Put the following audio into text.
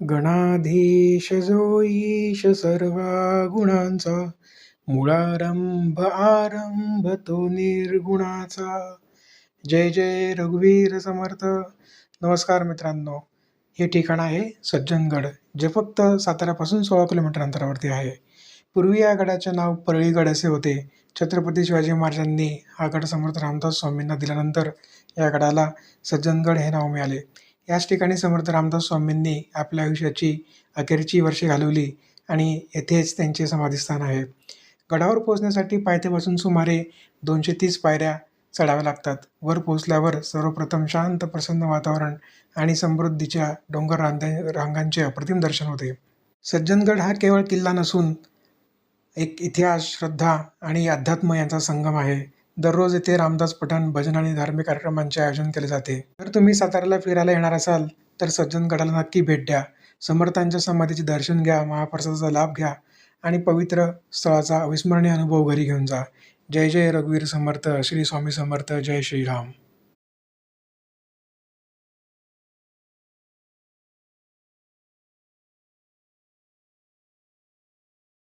गणाधीश जो ईश सर्वा गुणांचा, मूळारंभ आरंभ तो निर्गुणाचा. जय जय रघुवीर समर्थ. नमस्कार मित्रांनो, हे ठिकाण आहे सज्जनगड, जे फक्त साताऱ्यापासून 16 किलोमीटर अंतरावरती आहे. पूर्वी या गडाचे नाव परळीगड असे होते. छत्रपती शिवाजी महाराजांनी हा गड समर्थ रामदास स्वामींना दिल्यानंतर या गडाला सज्जनगड हे नाव मिळाले. याच ठिकाणी समर्थ रामदास स्वामींनी आपल्या आयुष्याची अखेरची वर्षे घालवली आणि येथेच त्यांचे समाधीस्थान आहे. गडावर पोहोचण्यासाठी पायथ्यापासून सुमारे 230 पायऱ्या चढाव्या लागतात. वर पोहोचल्यावर सर्वप्रथम शांत प्रसन्न वातावरण आणि समृद्धीच्या डोंगर रांगांचे अप्रतिम दर्शन होते. सज्जनगड हा केवळ किल्ला नसून एक इतिहास, श्रद्धा आणि अध्यात्म यांचा संगम आहे. दररोज येथे रामदास पठण, भजन आणि धार्मिक कार्यक्रमांचे आयोजन केले जाते. जर तुम्ही साताऱ्याला फिरायला येणार असाल तर सज्जनगडाला नक्की भेट द्या. समर्थांच्या समाधीचे दर्शन घ्या, महाप्रसादाचा लाभ घ्या आणि पवित्र स्थळाचा अविस्मरणीय अनुभव घरी घेऊन जा. जय जय रघुवीर समर्थ. श्री स्वामी समर्थ. जय श्रीराम.